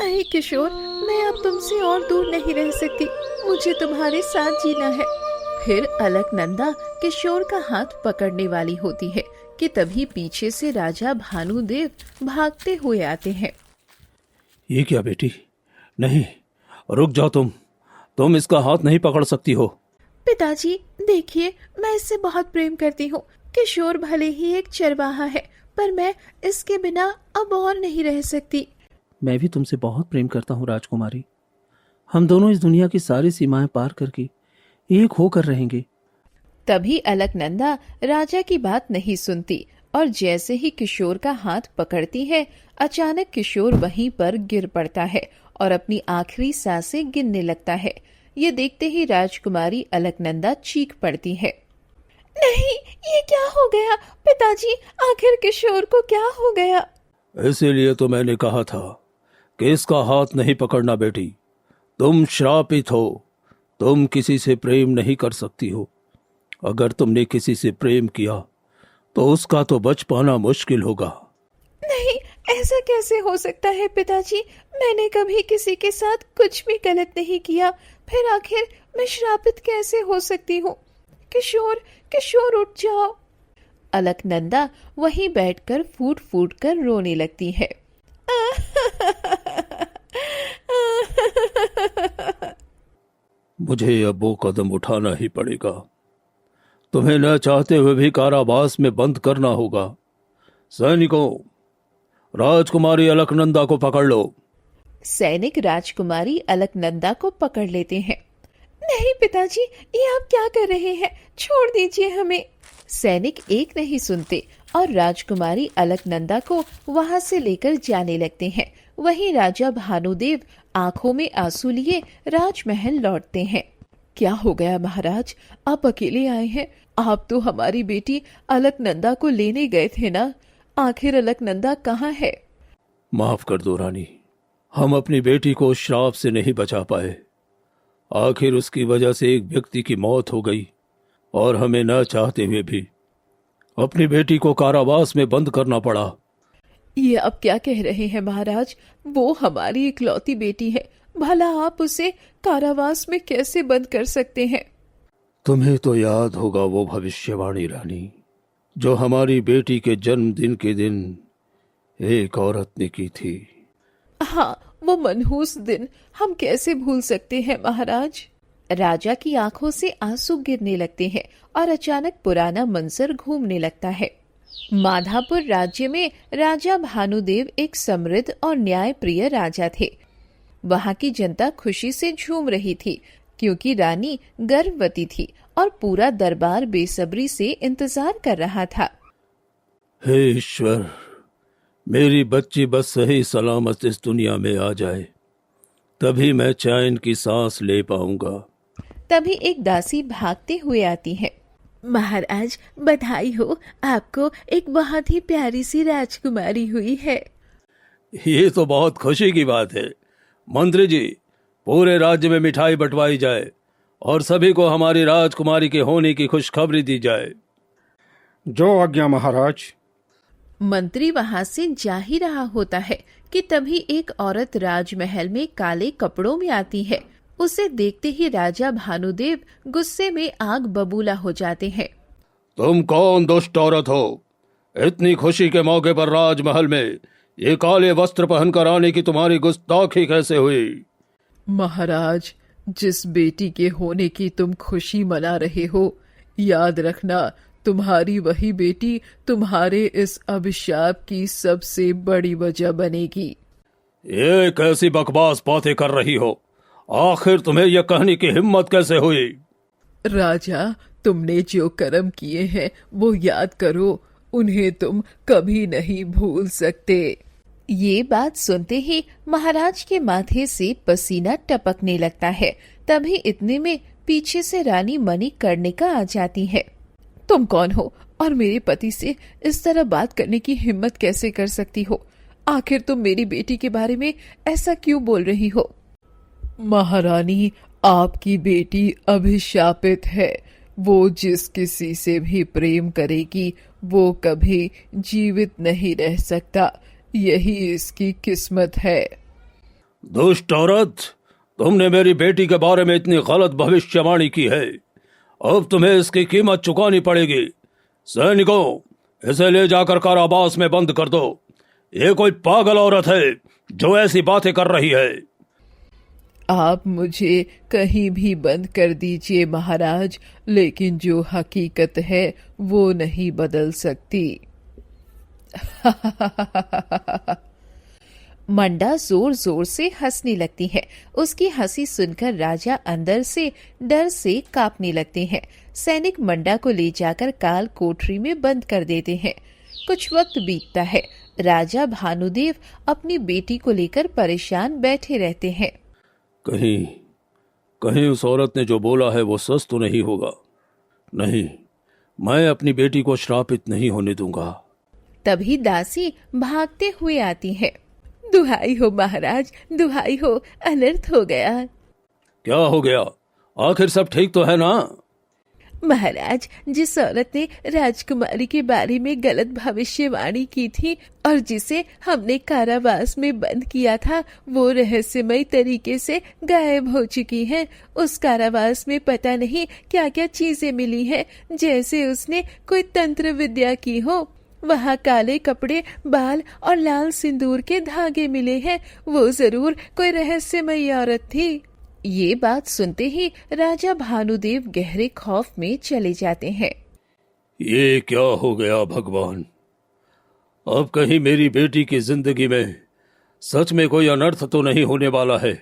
नहीं किशोर, मैं अब तुमसे और दूर नहीं रह सकती, मुझे तुम्हारे साथ जीना है। फिर अलकनंदा किशोर का हाथ पकड़ने वाली होती है कि तभी पीछे से राजा भानुदेव भागते हुए आते हैं। ये क्या बेटी, नहीं, रुक जाओ, तुम इसका हाथ नहीं पकड़ सकती हो। पिताजी देखिए, मैं इससे बहुत प्रेम करती हूँ। किशोर भले ही एक चरवाहा है, पर मैं इसके बिना अब और नहीं रह सकती। मैं भी तुमसे बहुत प्रेम करता हूँ राजकुमारी। हम दोनों इस दुनिया की सारी सीमाएं पार करके एक होकर रहेंगे। तभी अलकनंदा राजा की बात नहीं सुनती और जैसे ही किशोर का हाथ पकड़ती है, अचानक किशोर वहीं पर गिर पड़ता है और अपनी आखिरी सांसें गिनने लगता है। ये देखते ही राजकुमारी अलकनंदा चीख पड़ती है। नहीं, ये क्या हो गया पिताजी, आखिर किशोर को क्या हो गया? इसीलिए तो मैंने कहा था कि इसका हाथ नहीं पकड़ना बेटी। तुम श्रापित हो, तुम किसी से प्रेम नहीं कर सकती हो। अगर तुमने किसी से प्रेम किया तो उसका तो बच पाना मुश्किल होगा। नहीं, ऐसा कैसे हो सकता है पिताजी? मैंने कभी किसी के साथ कुछ भी गलत नहीं किया, फिर आखिर मैं श्रापित कैसे हो सकती हूँ? किशोर, किशोर उठ जाओ। अलकनंदा वहीं बैठकर फूट फूट कर रोने लगती है। मुझे अब वो कदम उठाना ही पड़ेगा। तुम्हें न चाहते हुए भी कारावास में बंद करना होगा। सैनिकों, राजकुमारी अलकनंदा को पकड़ लो। सैनिक राजकुमारी अलकनंदा को पकड़ लेते हैं। नहीं पिताजी, ये आप क्या कर रहे हैं? छोड़ दीजिए हमें। सैनिक एक नहीं सुनते और राजकुमारी अलकनंदा को वहां से लेकर जाने लगते हैं। वहीं राजा भानुदेव आंखों में आंसू लिए राजमहल लौटते हैं। क्या हो गया महाराज, आप अकेले आए हैं? आप तो हमारी बेटी अलकनंदा को लेने गए थे ना, आखिर अलकनंदा कहाँ है? माफ कर दो रानी, हम अपनी बेटी को श्राप से नहीं बचा पाए। आखिर उसकी वजह से एक व्यक्ति की मौत हो गई और हमें न चाहते हुए भी अपनी बेटी को कारावास में बंद करना पड़ा। ये आप क्या कह रहे हैं महाराज? वो हमारी इकलौती बेटी है, भला आप उसे कारावास में कैसे बंद कर सकते हैं? तुम्हें तो याद होगा वो भविष्यवाणी रानी जो हमारी बेटी के जन्मदिन के दिन एक औरत ने की थी। हाँ, वो मनहूस दिन हम कैसे भूल सकते हैं महाराज? राजा की आंखों से आंसू गिरने लगते हैं और अचानक पुराना मंजर घूमने लगता है। माधापुर राज्य में राजा भानुदेव एक समृद्ध और न्यायप्रिय राजा थे। वहां की जनता खुशी से झूम रही थी क्योंकि रानी गर्भवती थी और पूरा दरबार बेसब्री से इंतजार कर रहा था। हे ईश्वर, मेरी बच्ची बस सही सलामत इस दुनिया में आ जाए, तभी मैं चैन की सांस ले पाऊंगा। तभी एक दासी भागते हुए आती है। महाराज बधाई हो, आपको एक बहुत ही प्यारी सी राजकुमारी हुई है। ये तो बहुत खुशी की बात है। मंत्री जी, पूरे राज्य में मिठाई बंटवाई जाए और सभी को हमारी राजकुमारी के होने की खुशखबरी दी जाए। जो आज्ञा महाराज। मंत्री वहां से जा ही रहा होता है कि तभी एक औरत राजमहल में काले कपड़ों में आती है। उसे देखते ही राजा भानुदेव गुस्से में आग बबूला हो जाते हैं। तुम कौन दुष्ट औरत हो? इतनी खुशी के मौके पर राजमहल में ये काले वस्त्र पहनकर आने की तुम्हारी गुस्ताखी कैसे हुई? महाराज, जिस बेटी के होने की तुम खुशी मना रहे हो, याद रखना तुम्हारी वही बेटी तुम्हारे इस अभिशाप की सबसे बड़ी वजह बनेगी। ये कैसी बकवास बातें कर रही हो? आखिर तुम्हें यह कहने की हिम्मत कैसे हुई? राजा, तुमने जो कर्म किए हैं वो याद करो, उन्हें तुम कभी नहीं भूल सकते। ये बात सुनते ही महाराज के माथे से पसीना टपकने लगता है। तभी इतने में पीछे से रानी मणिकर्णिका आ जाती है। तुम कौन हो और मेरे पति से इस तरह बात करने की हिम्मत कैसे कर सकती हो? आखिर तुम मेरी बेटी के बारे में ऐसा क्यों बोल रही हो? महारानी, आपकी बेटी अभिशापित है। वो जिस किसी से भी प्रेम करेगी वो कभी जीवित नहीं रह सकता, यही इसकी किस्मत है। दुष्ट औरत, तुमने मेरी बेटी के बारे में इतनी गलत भविष्यवाणी की है, अब तुम्हें इसकी कीमत चुकानी पड़ेगी। सैनिकों, इसे ले जाकर कारावास में बंद कर दो। ये कोई पागल औरत है जो ऐसी बातें कर रही है। आप मुझे कहीं भी बंद कर दीजिए महाराज, लेकिन जो हकीकत है वो नहीं बदल सकती। मंडा जोर जोर से हंसने लगती है। उसकी हंसी सुनकर राजा अंदर से डर से कांपने लगते हैं। सैनिक मंडा को ले जाकर काल कोठरी में बंद कर देते हैं। कुछ वक्त बीतता है। राजा भानुदेव अपनी बेटी को लेकर परेशान बैठे रहते हैं। कहीं कहीं उस औरत ने जो बोला है वो सच तो नहीं होगा। नहीं, मैं अपनी बेटी को श्रापित नहीं होने दूंगा। तभी दासी भागते हुए आती है। दुहाई हो महाराज, दुहाई हो, अनर्थ हो गया। क्या हो गया? आखिर सब ठीक तो है ना? महाराज, जिस औरत ने राजकुमारी के बारे में गलत भविष्यवाणी की थी और जिसे हमने कारावास में बंद किया था, वो रहस्यमय तरीके से गायब हो चुकी है। उस कारावास में पता नहीं क्या क्या चीजें मिली हैं, जैसे उसने कोई तंत्र विद्या की हो। वहाँ काले कपड़े, बाल और लाल सिंदूर के धागे मिले हैं। वो जरूर कोई रहस्यमयी औरत थी। ये बात सुनते ही राजा भानुदेव गहरे खौफ में चले जाते हैं। ये क्या हो गया भगवान? अब कहीं मेरी बेटी की जिंदगी में सच में कोई अनर्थ तो नहीं होने वाला है।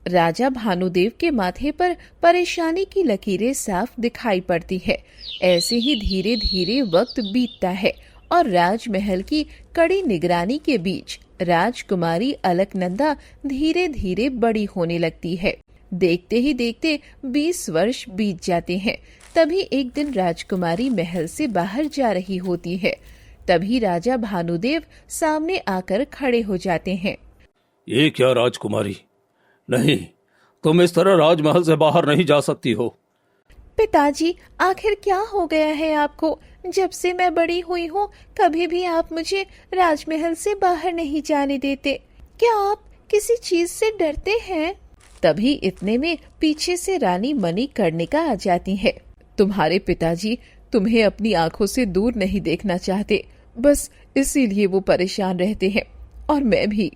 राजा भानुदेव के माथे पर परेशानी की लकीरें साफ दिखाई पड़ती है। ऐसे ही धीरे धीरे वक्त बीतता है और राजमहल की कड़ी निगरानी के बीच राजकुमारी अलकनंदा धीरे धीरे बड़ी होने लगती है। देखते ही देखते 20 वर्ष बीत जाते हैं। तभी एक दिन राजकुमारी महल से बाहर जा रही होती है। तभी राजा भानुदेव सामने आकर खड़े हो जाते हैं। ये क्या राजकुमारी? नहीं, तुम इस तरह राजमहल से बाहर नहीं जा सकती हो। पिताजी, आखिर क्या हो गया है आपको? जब से मैं बड़ी हुई हूँ कभी भी आप मुझे राजमहल से बाहर नहीं जाने देते। क्या आप किसी चीज से डरते हैं? तभी इतने में पीछे से रानी मणिकर्णिका आ जाती है। तुम्हारे पिताजी तुम्हें अपनी आंखों से दूर नहीं देखना चाहते, बस इसीलिए वो परेशान रहते हैं, और मैं भी।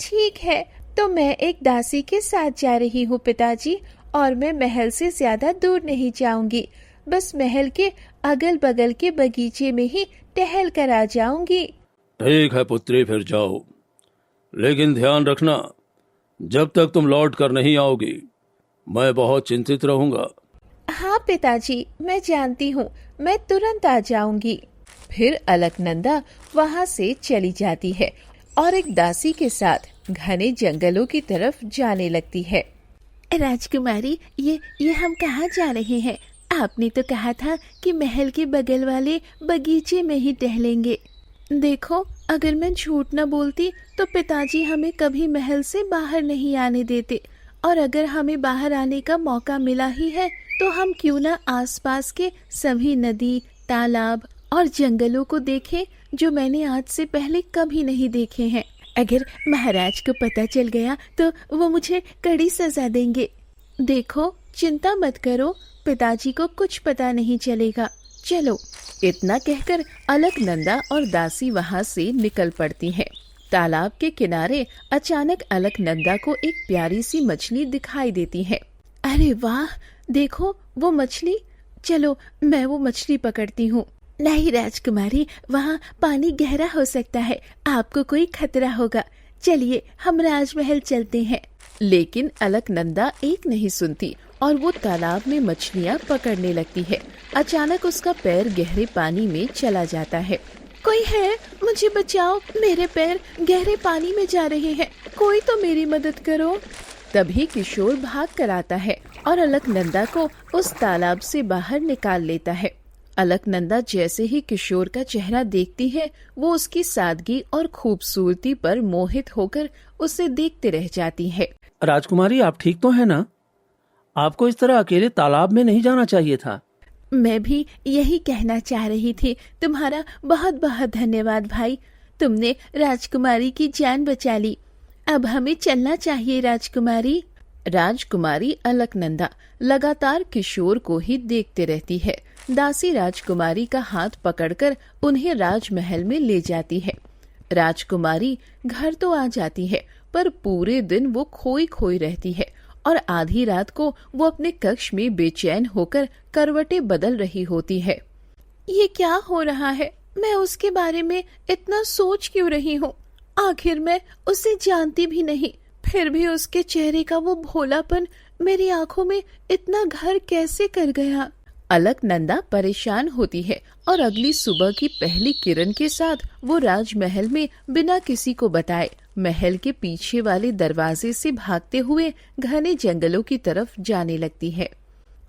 ठीक है, तो मैं एक दासी के साथ जा रही हूँ पिताजी, और मैं महल से ज्यादा दूर नहीं जाऊंगी। बस महल के अगल बगल के बगीचे में ही टहल कर आ जाऊंगी। ठीक है पुत्री, फिर जाओ, लेकिन ध्यान रखना, जब तक तुम लौट कर नहीं आओगी मैं बहुत चिंतित रहूंगा। हाँ पिताजी, मैं जानती हूँ, मैं तुरंत आ जाऊंगी। फिर अलकनंदा वहाँ से चली जाती है और एक दासी के साथ घने जंगलों की तरफ जाने लगती है। राजकुमारी, ये हम कहाँ जा रहे हैं? आपने तो कहा था कि महल के बगल वाले बगीचे में ही टहलेंगे। देखो, अगर मैं झूठ न बोलती तो पिताजी हमें कभी महल से बाहर नहीं आने देते, और अगर हमें बाहर आने का मौका मिला ही है तो हम क्यों न आसपास के सभी नदी, तालाब और जंगलों को देखें जो मैंने आज से पहले कभी नहीं देखे हैं। अगर महाराज को पता चल गया तो वो मुझे कड़ी सजा देंगे। देखो, चिंता मत करो, पिताजी को कुछ पता नहीं चलेगा। चलो। इतना कहकर अलकनंदा और दासी वहाँ से निकल पड़ती हैं। तालाब के किनारे अचानक अलकनंदा को एक प्यारी सी मछली दिखाई देती है। अरे वाह, देखो वो मछली, चलो मैं वो मछली पकड़ती हूँ। नहीं राजकुमारी, वहाँ पानी गहरा हो सकता है, आपको कोई खतरा होगा। चलिए हम राजमहल चलते हैं। लेकिन अलकनंदा एक नहीं सुनती और वो तालाब में मछलियाँ पकड़ने लगती है। अचानक उसका पैर गहरे पानी में चला जाता है। कोई है, मुझे बचाओ, मेरे पैर गहरे पानी में जा रहे हैं, कोई तो मेरी मदद करो। तभी किशोर भाग कर आता है और अलकनंदा को उस तालाब से बाहर निकाल लेता है। अलकनंदा जैसे ही किशोर का चेहरा देखती है, वो उसकी सादगी और खूबसूरती पर मोहित होकर उसे देखते रह जाती है। राजकुमारी, आप ठीक तो है ना? आपको इस तरह अकेले तालाब में नहीं जाना चाहिए था। मैं भी यही कहना चाह रही थी। तुम्हारा बहुत बहुत धन्यवाद भाई, तुमने राजकुमारी की जान बचा ली। अब हमें चलना चाहिए राजकुमारी। राजकुमारी अलकनंदा लगातार किशोर को ही देखते रहती है। दासी राजकुमारी का हाथ पकड़कर उन्हें राजमहल में ले जाती है। राजकुमारी घर तो आ जाती है, पर पूरे दिन वो खोई खोई रहती है और आधी रात को वो अपने कक्ष में बेचैन होकर करवटें बदल रही होती है। ये क्या हो रहा है? मैं उसके बारे में इतना सोच क्यों रही हूँ? आखिर मैं उसे जानती भी नहीं, फिर भी उसके चेहरे का वो भोलापन मेरी आंखों में इतना घर कैसे कर गया? अलकनंदा परेशान होती है और अगली सुबह की पहली किरण के साथ वो राजमहल में बिना किसी को बताए महल के पीछे वाले दरवाजे से भागते हुए घने जंगलों की तरफ जाने लगती है।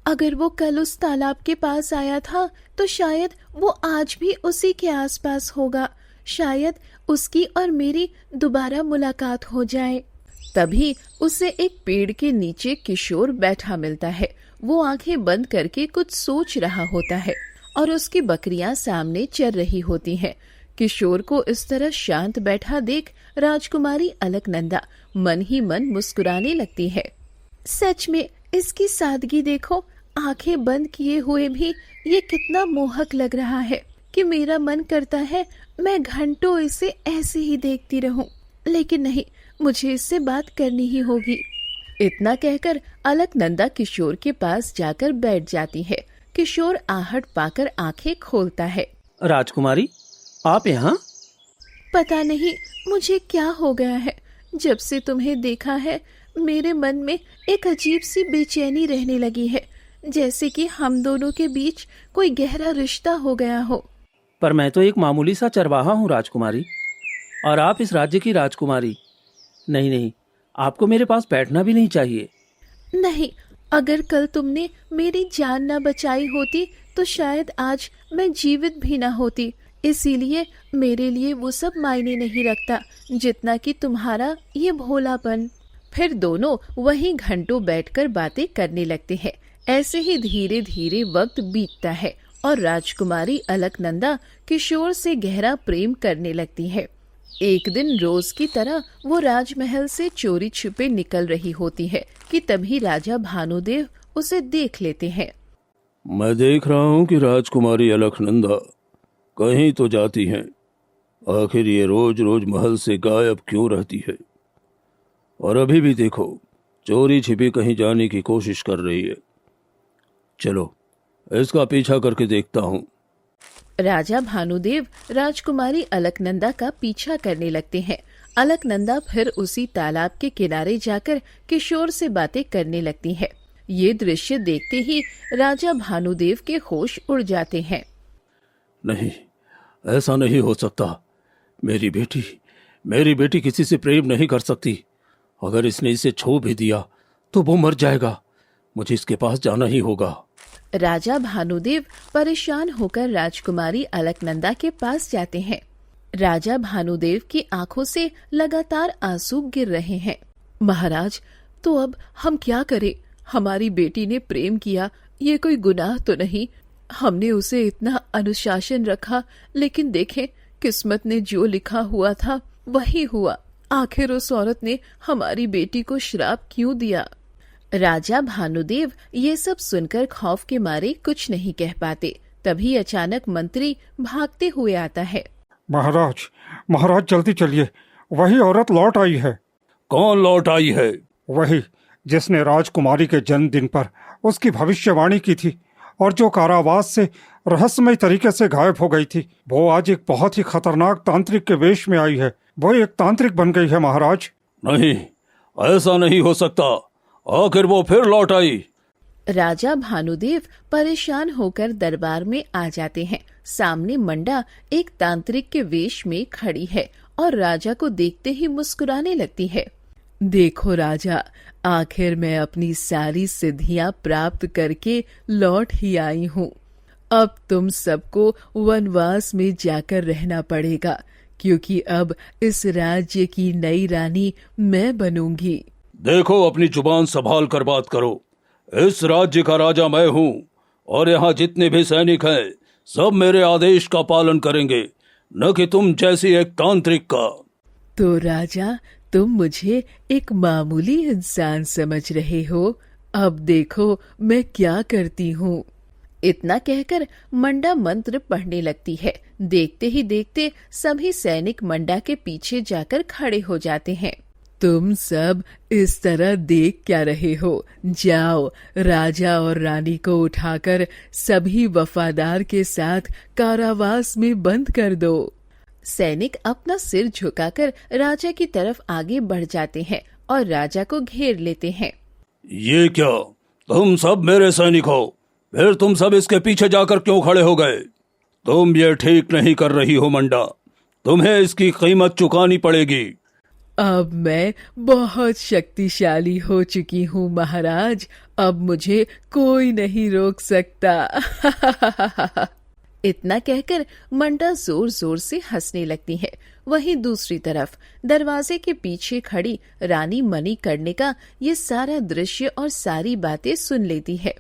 अगर वो कल उस तालाब के पास आया था तो शायद वो आज भी उसी के आसपास होगा। शायद उसकी और मेरी दोबारा मुलाकात हो जाए। तभी उसे एक पेड़ के नीचे किशोर बैठा मिलता है। वो आंखें बंद करके कुछ सोच रहा होता है और उसकी बकरियां सामने चर रही होती हैं। किशोर को इस तरह शांत बैठा देख राजकुमारी अलकनंदा मन ही मन मुस्कुराने लगती है। सच में इसकी सादगी देखो, आंखें बंद किए हुए भी ये कितना मोहक लग रहा है कि मेरा मन करता है मैं घंटों इसे ऐसे ही देखती रहूं। लेकिन नहीं, मुझे इससे बात करनी ही होगी। इतना कहकर अलकनंदा किशोर के पास जाकर बैठ जाती है। किशोर आहट पाकर आंखें खोलता है। राजकुमारी, आप यहाँ? पता नहीं मुझे क्या हो गया है, जब से तुम्हें देखा है मेरे मन में एक अजीब सी बेचैनी रहने लगी है, जैसे कि हम दोनों के बीच कोई गहरा रिश्ता हो गया हो। पर मैं तो एक मामूली सा चरवाहा हूँ राजकुमारी, और आप इस राज्य की राजकुमारी। नहीं नहीं, आपको मेरे पास बैठना भी नहीं चाहिए। नहीं, अगर कल तुमने मेरी जान न बचाई होती तो शायद आज मैं जीवित भी न होती। इसीलिए मेरे लिए वो सब मायने नहीं रखता जितना कि तुम्हारा ये भोलापन। फिर दोनों वहीं घंटों बैठकर बातें करने लगते हैं। ऐसे ही धीरे धीरे वक्त बीतता है और राजकुमारी अलकनंदा किशोर से गहरा प्रेम करने लगती है। एक दिन रोज की तरह वो राजमहल से चोरी छुपे निकल रही होती है कि तभी राजा भानुदेव उसे देख लेते हैं। मैं देख रहा हूँ कि राजकुमारी अलकनंदा कहीं तो जाती हैं। आखिर ये रोज रोज महल से गायब क्यों रहती है? और अभी भी देखो, चोरी छिपी कहीं जाने की कोशिश कर रही है। चलो इसका पीछा करके देखता हूँ। राजा भानुदेव राजकुमारी अलकनंदा का पीछा करने लगते हैं। अलकनंदा फिर उसी तालाब के किनारे जाकर किशोर से बातें करने लगती है। ये दृश्य देखते ही राजा भानुदेव के होश उड़ जाते हैं। नहीं, ऐसा नहीं हो सकता। मेरी बेटी किसी से प्रेम नहीं कर सकती। अगर इसने इसे छू भी दिया तो वो मर जाएगा। मुझे इसके पास जाना ही होगा। राजा भानुदेव परेशान होकर राजकुमारी अलकनंदा के पास जाते हैं। राजा भानुदेव की आंखों से लगातार आंसू गिर रहे हैं। महाराज, तो अब हम क्या करें? हमारी बेटी ने प्रेम किया, ये कोई गुनाह तो नहीं। हमने उसे इतना अनुशासन रखा, लेकिन देखें किस्मत ने जो लिखा हुआ था वही हुआ। आखिर उस औरत ने हमारी बेटी को श्राप क्यों दिया? राजा भानुदेव ये सब सुनकर खौफ के मारे कुछ नहीं कह पाते। तभी अचानक मंत्री भागते हुए आता है। महाराज जल्दी चलिए, वही औरत लौट आई है। कौन लौट आई है? वही जिसने राजकुमारी के जन्मदिन पर उसकी भविष्यवाणी की थी और जो कारावास से रहस्यमय तरीके से गायब हो गई थी। वो आज एक बहुत ही खतरनाक तांत्रिक के वेश में आई है। वो एक तांत्रिक बन गई है महाराज। नहीं, ऐसा नहीं हो सकता। आखिर वो फिर लौट आई। राजा भानुदेव परेशान होकर दरबार में आ जाते हैं। सामने मंडा एक तांत्रिक के वेश में खड़ी है और राजा को देखते ही मुस्कुराने लगती है। देखो राजा, आखिर मैं अपनी सारी सिद्धियां प्राप्त करके लौट ही आई हूँ। अब तुम सबको वनवास में जाकर रहना पड़ेगा, क्योंकि अब इस राज्य की नई रानी मैं बनूंगी। देखो, अपनी जुबान संभाल कर बात करो। इस राज्य का राजा मैं हूँ और यहाँ जितने भी सैनिक हैं सब मेरे आदेश का पालन करेंगे, न कि तुम जैसी एक तांत्रिक का। तो राजा, तुम मुझे एक मामूली इंसान समझ रहे हो, अब देखो मैं क्या करती हूँ। इतना कहकर मंडा मंत्र पढ़ने लगती है। देखते ही देखते सभी सैनिक मंडा के पीछे जाकर खड़े हो जाते हैं। तुम सब इस तरह देख क्या रहे हो? जाओ, राजा और रानी को उठाकर सभी वफादार के साथ कारावास में बंद कर दो। सैनिक अपना सिर झुकाकर राजा की तरफ आगे बढ़ जाते हैं और राजा को घेर लेते हैं। ये क्या, तुम सब मेरे सैनिक हो, फिर तुम सब इसके पीछे जाकर क्यों खड़े हो गए? तुम ये ठीक नहीं कर रही हो मंडा, तुम्हें इसकी कीमत चुकानी पड़ेगी। अब मैं बहुत शक्तिशाली हो चुकी हूँ महाराज, अब मुझे कोई नहीं रोक सकता। इतना कहकर मंडा जोर जोर से हंसने लगती है। वहीं दूसरी तरफ दरवाजे के पीछे खड़ी रानी मणिकर्णिका ये सारा दृश्य और सारी बातें सुन लेती है।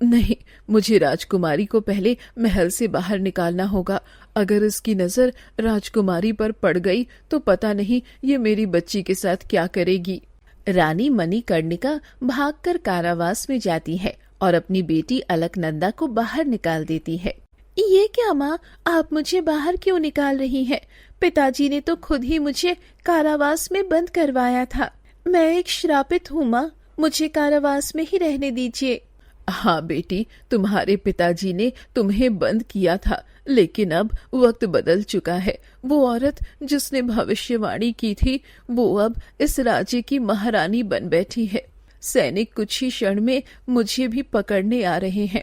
नहीं, मुझे राजकुमारी को पहले महल से बाहर निकालना होगा। अगर इसकी नजर राजकुमारी पर पड़ गई तो पता नहीं ये मेरी बच्ची के साथ क्या करेगी। रानी मणिकर्णिका भागकर कारावास में जाती है और अपनी बेटी अलकनंदा को बाहर निकाल देती है। ये क्या माँ, आप मुझे बाहर क्यों निकाल रही हैं? पिताजी ने तो खुद ही मुझे कारावास में बंद करवाया था। मैं एक श्रापित हूँ माँ, मुझे कारावास में ही रहने दीजिए। हाँ बेटी, तुम्हारे पिताजी ने तुम्हें बंद किया था, लेकिन अब वक्त बदल चुका है। वो औरत जिसने भविष्यवाणी की थी वो अब इस राज्य की महारानी बन बैठी है। सैनिक कुछ ही क्षण में मुझे भी पकड़ने आ रहे हैं।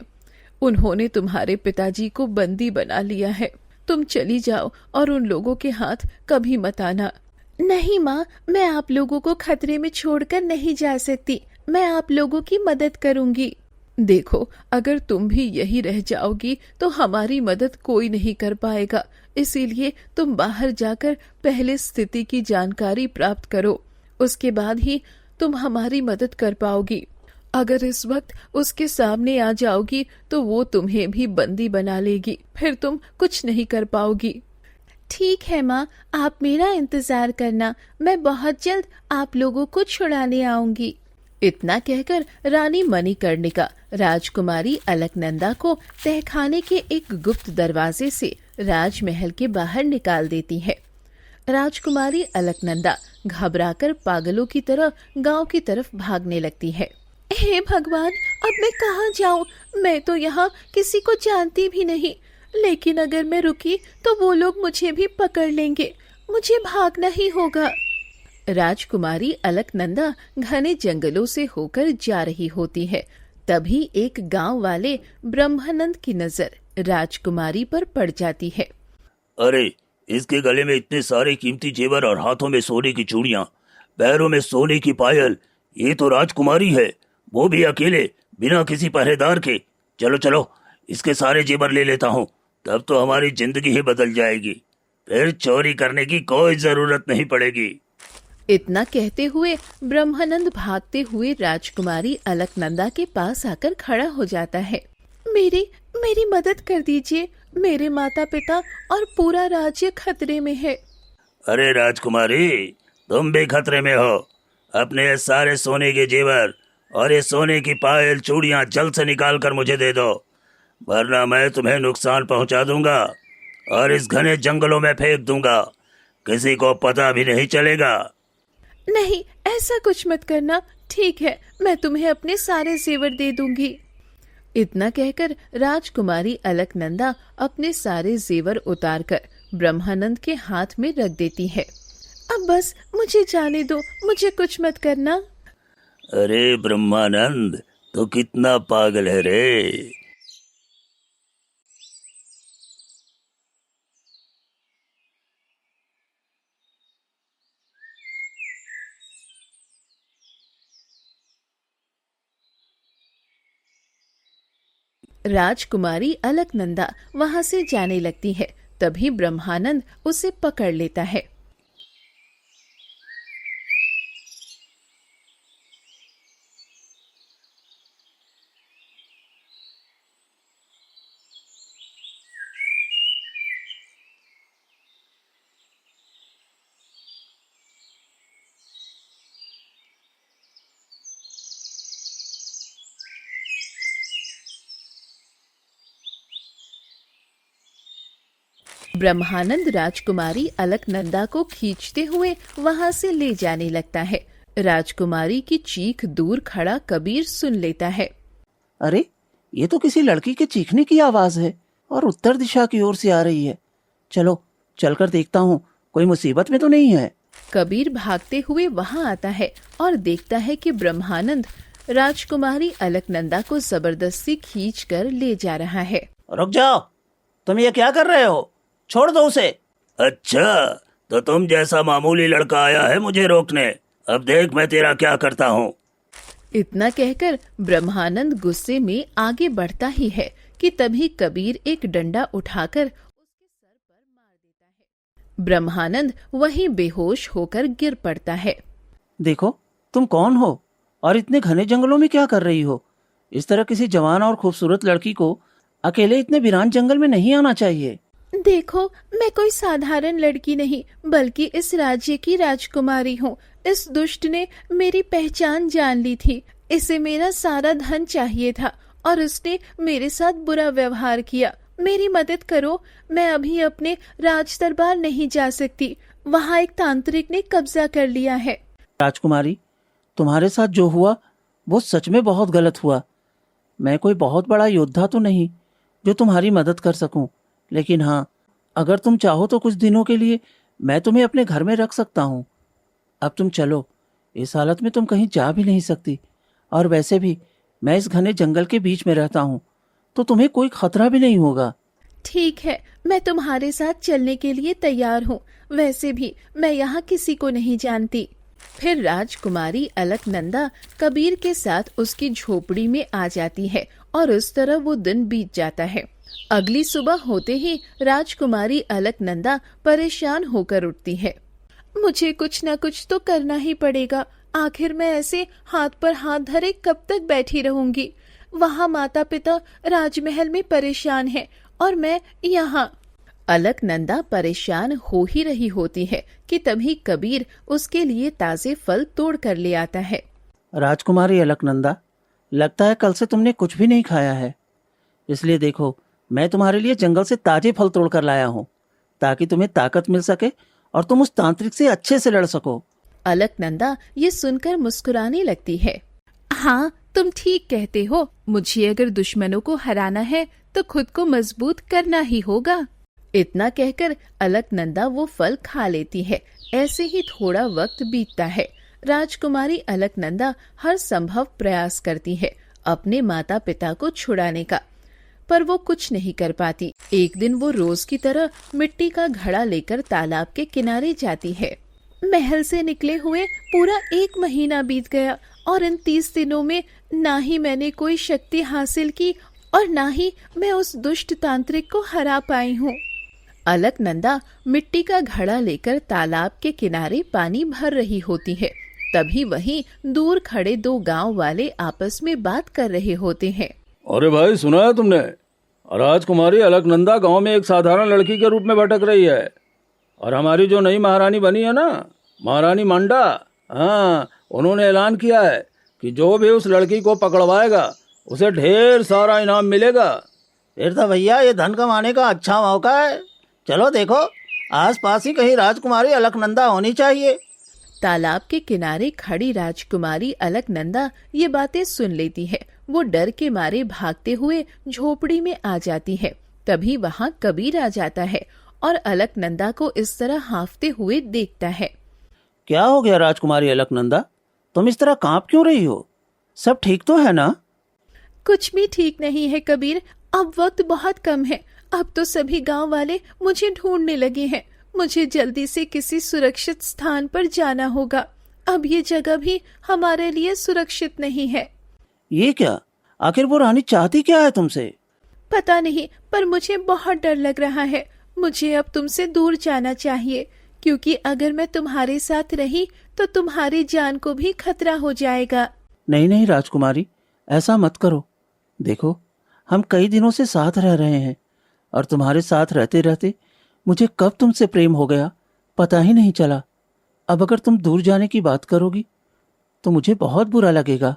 उन्होंने तुम्हारे पिताजी को बंदी बना लिया है। तुम चली जाओ और उन लोगों के हाथ कभी मत आना। नहीं माँ, मैं आप लोगों को खतरे में छोड़कर नहीं जा सकती। मैं आप लोगों की मदद करूंगी। देखो, अगर तुम भी यही रह जाओगी तो हमारी मदद कोई नहीं कर पाएगा। इसीलिए तुम बाहर जाकर पहले स्थिति की जानकारी प्राप्त करो, उसके बाद ही तुम हमारी मदद कर पाओगी। अगर इस वक्त उसके सामने आ जाओगी तो वो तुम्हें भी बंदी बना लेगी, फिर तुम कुछ नहीं कर पाओगी। ठीक है माँ, आप मेरा इंतजार करना, मैं बहुत जल्द आप लोगों को छुड़ाने आऊंगी। इतना कहकर रानी मणिकर्णिका राजकुमारी अलकनंदा को तहखाने के एक गुप्त दरवाजे से राजमहल के बाहर निकाल देती है। राजकुमारी अलकनंदा घबराकर पागलों की तरह गांव की तरफ भागने लगती है। हे भगवान, अब मैं कहाँ जाऊं? मैं तो यहाँ किसी को जानती भी नहीं, लेकिन अगर मैं रुकी तो वो लोग मुझे भी पकड़ लेंगे। मुझे भागना ही होगा। राजकुमारी अलकनंदा घने जंगलों से होकर जा रही होती है। तभी एक गांव वाले ब्रह्मानंद की नजर राजकुमारी पर पड़ जाती है। अरे, इसके गले में इतने सारे कीमती जेवर और हाथों में सोने की चूड़ियां, पैरों में सोने की पायल, ये तो राजकुमारी है, वो भी अकेले, बिना किसी पहरेदार के। चलो चलो, इसके सारे जेवर ले लेता हूँ, तब तो हमारी जिंदगी ही बदल जाएगी, फिर चोरी करने की कोई जरूरत नहीं पड़ेगी। इतना कहते हुए ब्रह्मानंद भागते हुए राजकुमारी अलकनंदा के पास आकर खड़ा हो जाता है। मेरी मदद कर दीजिए, मेरे माता पिता और पूरा राज्य खतरे में है। अरे राजकुमारी, तुम भी खतरे में हो। अपने ये सारे सोने के जेवर और ये सोने की पायल चूड़ियां जल्द से निकाल कर मुझे दे दो, वरना मैं तुम्हें नुकसान पहुंचा दूंगा और इस घने जंगलों में फेंक दूंगा, किसी को पता भी नहीं चलेगा। नहीं, ऐसा कुछ मत करना। ठीक है, मैं तुम्हें अपने सारे जेवर दे दूंगी। इतना कहकर राजकुमारी अलकनंदा अपने सारे जेवर उतारकर ब्रह्मानंद के हाथ में रख देती है। अब बस मुझे जाने दो, मुझे कुछ मत करना। अरे ब्रह्मानंद, तो कितना पागल है रे। राजकुमारी अलकनंदा वहां से जाने लगती है। तभी ब्रह्मानंद उसे पकड़ लेता है। ब्रह्मानंद राजकुमारी अलकनंदा को खींचते हुए वहाँ से ले जाने लगता है। राजकुमारी की चीख दूर खड़ा कबीर सुन लेता है। अरे, ये तो किसी लड़की के चीखने की आवाज है और उत्तर दिशा की ओर से आ रही है। चलो चलकर देखता हूँ, कोई मुसीबत में तो नहीं है। कबीर भागते हुए वहाँ आता है और देखता है कि ब्रह्मानंद राजकुमारी अलकनंदा को जबरदस्ती खींचकर ले जा रहा है। रुक जाओ, तुम ये क्या कर रहे हो? छोड़ दो उसे। अच्छा, तो तुम जैसा मामूली लड़का आया है मुझे रोकने। अब देख मैं तेरा क्या करता हूँ। इतना कहकर ब्रह्मानंद गुस्से में आगे बढ़ता ही है कि तभी कबीर एक डंडा उठाकर उसके सर पर मार देता है। ब्रह्मानंद वहीं बेहोश होकर गिर पड़ता है। देखो, तुम कौन हो और इतने घने जंगलों में क्या कर रही हो? इस तरह किसी जवान और खूबसूरत लड़की को अकेले इतने वीरान जंगल में नहीं आना चाहिए। देखो, मैं कोई साधारण लड़की नहीं बल्कि इस राज्य की राजकुमारी हूँ। इस दुष्ट ने मेरी पहचान जान ली थी। इसे मेरा सारा धन चाहिए था और उसने मेरे साथ बुरा व्यवहार किया। मेरी मदद करो, मैं अभी अपने राज दरबार नहीं जा सकती। वहाँ एक तांत्रिक ने कब्जा कर लिया है। राजकुमारी, तुम्हारे साथ जो हुआ वो सच में बहुत गलत हुआ। मैं कोई बहुत बड़ा योद्धा तो नहीं जो तुम्हारी मदद कर सकूं, लेकिन हाँ, अगर तुम चाहो तो कुछ दिनों के लिए मैं तुम्हें अपने घर में रख सकता हूँ। अब तुम चलो, इस हालत में तुम कहीं जा भी नहीं सकती, और वैसे भी मैं इस घने जंगल के बीच में रहता हूँ, तो तुम्हें कोई खतरा भी नहीं होगा। ठीक है, मैं तुम्हारे साथ चलने के लिए तैयार हूँ। वैसे भी मैं यहाँ किसी को नहीं जानती। फिर राजकुमारी अलकनंदा कबीर के साथ उसकी झोपड़ी में आ जाती है और उस तरह वो दिन बीत जाता है। अगली सुबह होते ही राजकुमारी अलकनंदा परेशान होकर उठती है। मुझे कुछ न कुछ तो करना ही पड़ेगा। आखिर मैं ऐसे हाथ पर हाथ धरे कब तक बैठी रहूंगी? वहाँ माता पिता राजमहल में परेशान हैं और मैं यहाँ। अलकनंदा परेशान हो ही रही होती है कि तभी कबीर उसके लिए ताजे फल तोड़ कर ले आता है। राजकुमारी अलकनंदा, लगता है कल से तुमने कुछ भी नहीं खाया है, इसलिए देखो, मैं तुम्हारे लिए जंगल से ताजे फल तोड़ कर लाया हूँ, ताकि तुम्हें ताकत मिल सके और तुम उस तांत्रिक से अच्छे से लड़ सको। अलकनंदा ये सुनकर मुस्कुराने लगती है। हाँ, तुम ठीक कहते हो। मुझे अगर दुश्मनों को हराना है तो खुद को मजबूत करना ही होगा। इतना कहकर अलकनंदा वो फल खा लेती है। ऐसे ही थोड़ा वक्त बीतता है। राजकुमारी अलकनंदा हर संभव प्रयास करती है अपने माता पिता को छुड़ाने का, पर वो कुछ नहीं कर पाती। एक दिन वो रोज की तरह मिट्टी का घड़ा लेकर तालाब के किनारे जाती है। महल से निकले हुए पूरा 1 महीना बीत गया और इन 30 दिनों में ना ही मैंने कोई शक्ति हासिल की और ना ही मैं उस दुष्ट तांत्रिक को हरा पाई हूँ। अलकनंदा मिट्टी का घड़ा लेकर तालाब के किनारे पानी भर रही होती है। तभी वहीं दूर खड़े 2 गांव वाले आपस में बात कर रहे होते हैं। अरे भाई, सुना है तुमने? राजकुमारी अलकनंदा गांव में एक साधारण लड़की के रूप में भटक रही है, और हमारी जो नई महारानी बनी है ना, महारानी मांडा, हाँ, उन्होंने ऐलान किया है कि जो भी उस लड़की को पकड़वाएगा उसे ढेर सारा इनाम मिलेगा। फिर तो भैया ये धन कमाने का अच्छा मौका है। चलो देखो, आसपास ही कहीं राजकुमारी अलकनंदा होनी चाहिए। तालाब के किनारे खड़ी राजकुमारी अलकनंदा ये बातें सुन लेती है। वो डर के मारे भागते हुए झोपड़ी में आ जाती है। तभी वहाँ कबीर आ जाता है और अलकनंदा को इस तरह हांफते हुए देखता है। क्या हो गया राजकुमारी अलकनंदा, तुम इस तरह कांप क्यों रही हो? सब ठीक तो है ना? कुछ भी ठीक नहीं है कबीर। अब वक्त बहुत कम है। अब तो सभी गांव वाले मुझे ढूंढने लगे हैं। मुझे जल्दी से किसी सुरक्षित स्थान पर जाना होगा। अब ये जगह भी हमारे लिए सुरक्षित नहीं है। ये क्या? आखिर वो रानी चाहती क्या है तुमसे? पता नहीं, पर मुझे बहुत डर लग रहा है। मुझे अब तुमसे दूर जाना चाहिए, क्योंकि अगर मैं तुम्हारे साथ रही तो तुम्हारी जान को भी खतरा हो जाएगा। नहीं नहीं राजकुमारी, ऐसा मत करो। देखो, हम कई दिनों से साथ रह रहे हैं और तुम्हारे साथ रहते रहते मुझे कब तुमसे प्रेम हो गया पता ही नहीं चला। अब अगर तुम दूर जाने की बात करोगी तो मुझे बहुत बुरा लगेगा।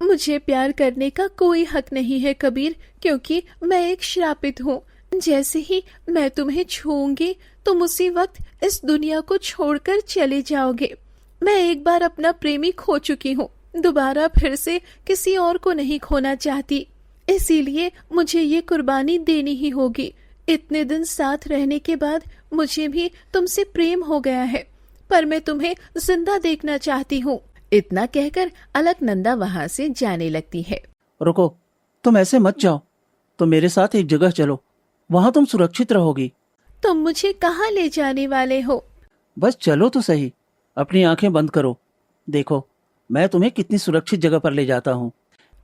मुझे प्यार करने का कोई हक नहीं है कबीर, क्योंकि मैं एक श्रापित हूँ। जैसे ही मैं तुम्हें छूऊंगी तुम उसी वक्त इस दुनिया को छोड़कर चले जाओगे। मैं एक बार अपना प्रेमी खो चुकी हूँ, दोबारा फिर से किसी और को नहीं खोना चाहती, इसीलिए मुझे ये कुर्बानी देनी ही होगी। इतने दिन साथ रहने के बाद मुझे भी तुमसे प्रेम हो गया है, पर मैं तुम्हें जिंदा देखना चाहती हूँ। इतना कहकर अलकनंदा वहाँ से जाने लगती है। रुको, तुम ऐसे मत जाओ, तुम मेरे साथ एक जगह चलो, वहां तुम सुरक्षित रहोगी। तुम मुझे कहाँ ले जाने वाले हो? बस चलो तो सही, अपनी आंखें बंद करो, देखो मैं तुम्हें कितनी सुरक्षित जगह पर ले जाता हूँ।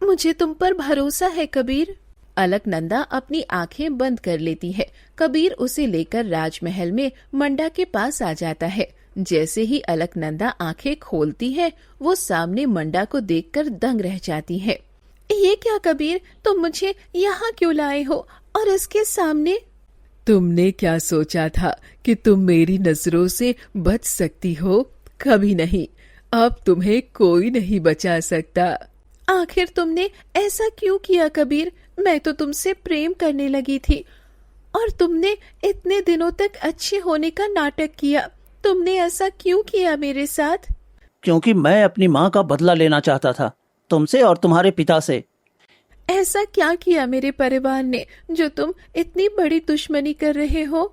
मुझे तुम पर भरोसा है कबीर। अलकनंदा अपनी आंखें बंद कर लेती है। कबीर उसे लेकर राजमहल में मंडा के पास आ जाता है। जैसे ही अलकनंदा आंखें खोलती है, वो सामने मंडा को देखकर दंग रह जाती है। ये क्या कबीर, तुम मुझे यहाँ क्यों लाए हो और इसके सामने? तुमने क्या सोचा था कि तुम मेरी नजरों से बच सकती हो? कभी नहीं, अब तुम्हें कोई नहीं बचा सकता। आखिर तुमने ऐसा क्यों किया कबीर? मैं तो तुमसे प्रेम करने लगी थी और तुमने इतने दिनों तक अच्छे होने का नाटक किया। तुमने ऐसा क्यों किया मेरे साथ? क्योंकि मैं अपनी माँ का बदला लेना चाहता था, तुमसे और तुम्हारे पिता से। ऐसा क्या किया मेरे परिवार ने जो तुम इतनी बड़ी दुश्मनी कर रहे हो?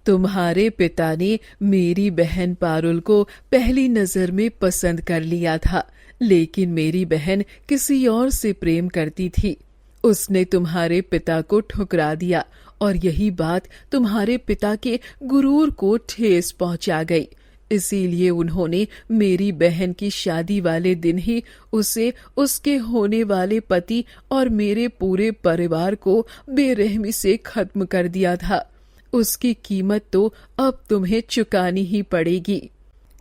तुम्हारे पिता ने मेरी बहन पारुल को पहली नजर में पसंद कर लिया था, लेकिन मेरी बहन किसी और से प्रेम करती थी। उसने तुम्हारे पिता को ठुकरा दिया और यही बात तुम्हारे पिता के गुरूर को ठेस पहुंचा गई। इसीलिए उन्होंने मेरी बहन की शादी वाले दिन ही उसे, उसके होने वाले पति और मेरे पूरे परिवार को बेरहमी से खत्म कर दिया था। उसकी कीमत तो अब तुम्हें चुकानी ही पड़ेगी।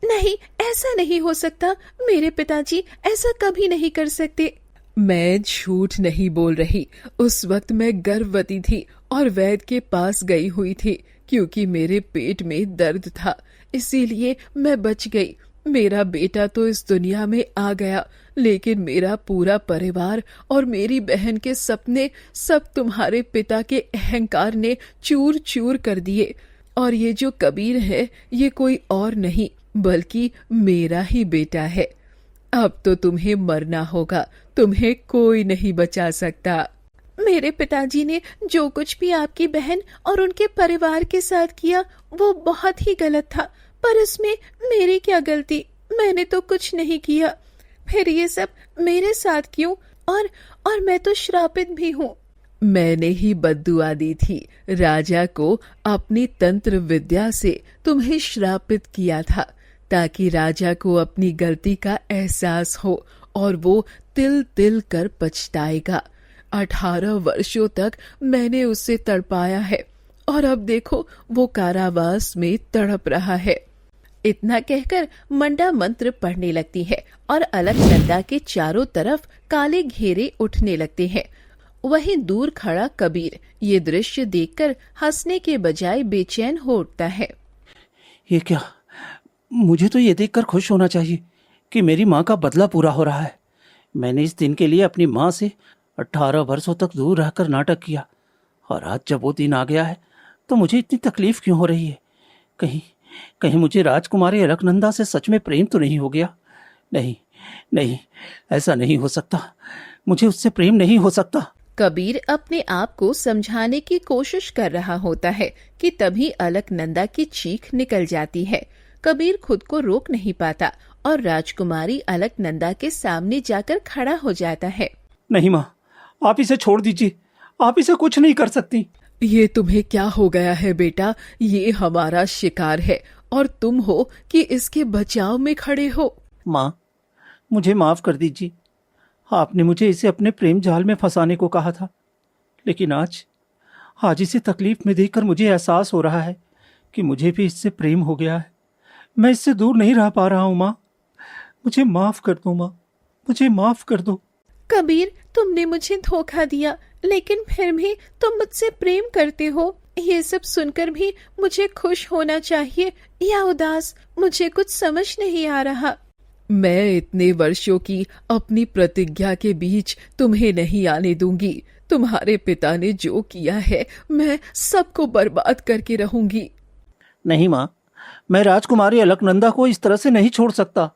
नहीं, ऐसा नहीं हो सकता। मेरे पिताजी ऐसा कभी नहीं कर सकते। मैं झूठ नहीं बोल रही। उस वक्त मैं गर्भवती थी और वैद्य के पास गई हुई थी, क्योंकि मेरे पेट में दर्द था, इसीलिए मैं बच गई। मेरा बेटा तो इस दुनिया में आ गया, लेकिन मेरा पूरा परिवार और मेरी बहन के सपने सब तुम्हारे पिता के अहंकार ने चूर चूर कर दिए। और ये जो कबीर है, ये कोई और नहीं बल्कि मेरा ही बेटा है। अब तो तुम्हें मरना होगा, तुम्हें कोई नहीं बचा सकता। मेरे पिताजी ने जो कुछ भी आपकी बहन और उनके परिवार के साथ किया वो बहुत ही गलत था, पर इसमें मेरी क्या गलती? मैंने तो कुछ नहीं किया, फिर ये सब मेरे साथ क्यों? और मैं तो श्रापित भी हूँ। मैंने ही बद्दुआ दी थी राजा को, अपनी तंत्र विद्या से तुम्हें श्रापित किया था, ताकि राजा को अपनी गलती का एहसास हो और वो तिल तिल कर पछताएगा। 18 वर्षों तक मैंने उसे तड़पाया है और अब देखो वो कारावास में तड़प रहा है। इतना कहकर मंडा मंत्र पढ़ने लगती है और अलकनंदा के चारों तरफ काले घेरे उठने लगते हैं। वहीं दूर खड़ा कबीर ये दृश्य देखकर हंसने के बजाय बेचैन हो उठता है। ये क्या? मुझे तो ये देखकर खुश होना चाहिए कि मेरी माँ का बदला पूरा हो रहा है। मैंने इस दिन के लिए अपनी माँ से 18 वर्षों तक दूर रहकर नाटक किया, और आज जब वो दिन आ गया है तो मुझे इतनी तकलीफ क्यों हो रही है? कहीं मुझे राजकुमारी अलकनंदा से सच में प्रेम तो नहीं हो गया? नहीं, ऐसा नहीं हो सकता। मुझे उससे प्रेम नहीं हो सकता। कबीर अपने आप को समझाने की कोशिश कर रहा होता है कि तभी अलकनंदा की चीख निकल जाती है। कबीर खुद को रोक नहीं पाता और राजकुमारी अलकनंदा के सामने जाकर खड़ा हो जाता है। नहीं माँ, आप इसे छोड़ दीजिए, आप इसे कुछ नहीं कर सकती। ये तुम्हें क्या हो गया है बेटा? ये हमारा शिकार है और तुम हो कि इसके बचाव में खड़े हो। माँ, मुझे माफ कर दीजिए। आपने मुझे इसे अपने प्रेम जाल में फंसाने को कहा था, लेकिन आज इसे तकलीफ में देखकर मुझे एहसास हो रहा है कि मुझे भी इससे प्रेम हो गया है। मैं इससे दूर नहीं रह पा रहा हूँ। माँ, मुझे माफ कर दो। माँ, मुझे माफ कर दो। कबीर, तुमने मुझे धोखा दिया, लेकिन फिर भी तुम मुझसे प्रेम करते हो। ये सब सुनकर भी मुझे खुश होना चाहिए या उदास, मुझे कुछ समझ नहीं आ रहा। मैं इतने वर्षों की अपनी प्रतिज्ञा के बीच तुम्हें नहीं आने दूंगी। तुम्हारे पिता ने जो किया है मैं सबको बर्बाद करके रहूंगी। नहीं माँ, मैं राजकुमारी अलकनंदा को इस तरह से नहीं छोड़ सकता।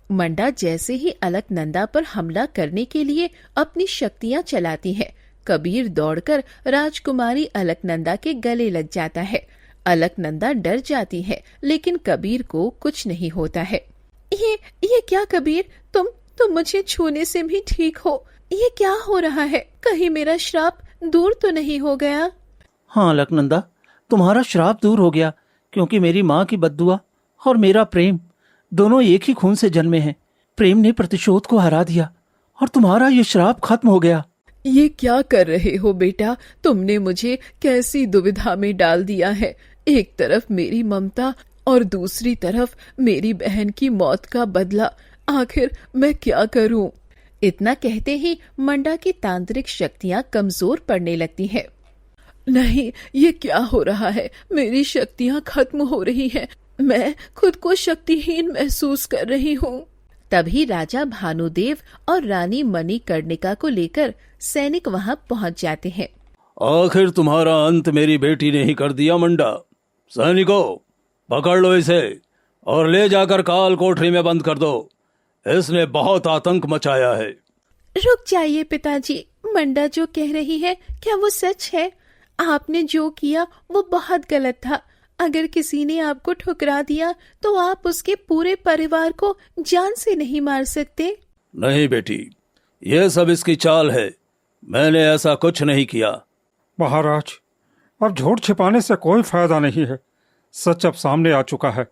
मंडा जैसे ही अलकनंदा पर हमला करने के लिए अपनी शक्तियां चलाती है, कबीर दौड़कर राजकुमारी अलकनंदा के गले लग जाता है। अलकनंदा डर जाती है, लेकिन कबीर को कुछ नहीं होता है। ये क्या कबीर, तुम मुझे छूने से भी ठीक हो? ये क्या हो रहा है? कहीं मेरा श्राप दूर तो नहीं हो गया? हाँ अलकनंदा, तुम्हारा श्राप दूर हो गया, क्योंकि मेरी माँ की बद्दुआ और मेरा प्रेम दोनों एक ही खून से जन्मे हैं। प्रेम ने प्रतिशोध को हरा दिया और तुम्हारा ये श्राप खत्म हो गया। ये क्या कर रहे हो बेटा? तुमने मुझे कैसी दुविधा में डाल दिया है। एक तरफ मेरी ममता और दूसरी तरफ मेरी बहन की मौत का बदला। आखिर मैं क्या करूं? इतना कहते ही मंडा की तांत्रिक शक्तियां कमजोर पड़ने लगती हैं। नहीं, ये क्या हो रहा है? मेरी शक्तियां खत्म हो रही हैं। मैं खुद को शक्तिहीन महसूस कर रही हूँ। तभी राजा भानुदेव और रानी मणिकर्णिका को लेकर सैनिक वहां पहुंच जाते हैं। आखिर तुम्हारा अंत मेरी बेटी ने ही कर दिया मंडा। सैनिकों, पकड़ लो इसे और ले जाकर काल कोठरी में बंद कर दो। इसने बहुत आतंक मचाया है। रुक जाइए पिताजी, मंडा जो कह रही है क्या वो सच है? आपने जो किया वो बहुत गलत था। अगर किसी ने आपको ठुकरा दिया तो आप उसके पूरे परिवार को जान से नहीं मार सकते। नहीं बेटी, यह सब इसकी चाल है। मैंने ऐसा कुछ नहीं किया। महाराज, अब झूठ छिपाने से कोई फायदा नहीं है। सच अब सामने आ चुका है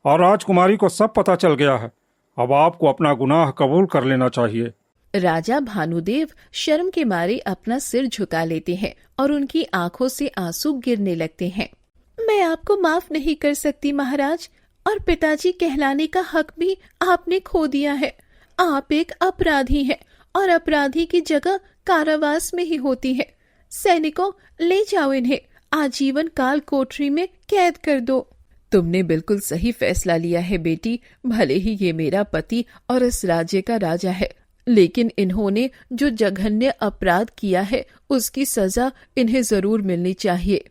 और राजकुमारी को सब पता चल गया है। अब आपको अपना गुनाह कबूल कर लेना चाहिए। राजा भानुदेव शर्म के मारे अपना सिर झुका लेते हैं और उनकी आंखों से आंसू गिरने लगते हैं। मैं आपको माफ नहीं कर सकती महाराज, और पिताजी कहलाने का हक भी आपने खो दिया है। आप एक अपराधी हैं और अपराधी की जगह कारावास में ही होती है। सैनिकों, ले जाओ इन्हें, आजीवन काल कोठरी में कैद कर दो। तुमने बिल्कुल सही फैसला लिया है बेटी। भले ही ये मेरा पति और इस राज्य का राजा है, लेकिन इन्होंने जो जघन्य अपराध किया है उसकी सजा इन्हें जरूर मिलनी चाहिए।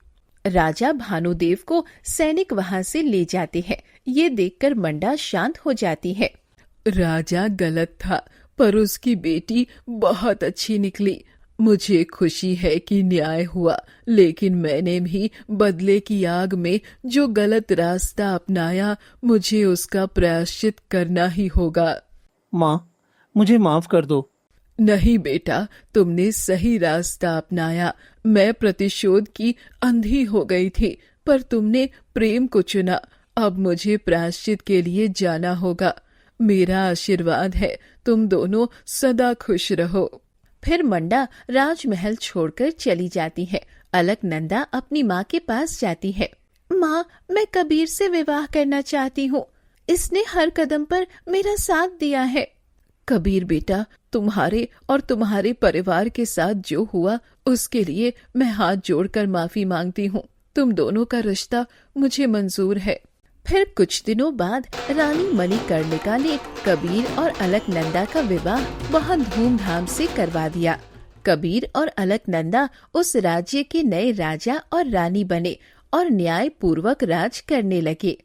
राजा भानुदेव को सैनिक वहां से ले जाते हैं। ये देखकर मंडा शांत हो जाती है। राजा गलत था, पर उसकी बेटी बहुत अच्छी निकली। मुझे खुशी है कि न्याय हुआ, लेकिन मैंने भी बदले की आग में जो गलत रास्ता अपनाया, मुझे उसका प्रायश्चित करना ही होगा। माँ, मुझे माफ कर दो। नहीं बेटा, तुमने सही रास्ता अपनाया। मैं प्रतिशोध की अंधी हो गई थी, पर तुमने प्रेम को चुना। अब मुझे प्रायश्चित के लिए जाना होगा। मेरा आशीर्वाद है, तुम दोनों सदा खुश रहो। फिर मंडा राजमहल छोड़कर चली जाती है। अलकनंदा अपनी माँ के पास जाती है। माँ, मैं कबीर से विवाह करना चाहती हूँ। इसने हर कदम पर मेरा साथ दिया है। कबीर बेटा, तुम्हारे और तुम्हारे परिवार के साथ जो हुआ उसके लिए मैं हाथ जोड़कर माफी मांगती हूँ। तुम दोनों का रिश्ता मुझे मंजूर है। फिर कुछ दिनों बाद रानी मणिकर्णिका ने कबीर और अलकनंदा का विवाह बहुत धूमधाम से करवा दिया। कबीर और अलकनंदा उस राज्य के नए राजा और रानी बने और न्याय पूर्वक राज करने लगे।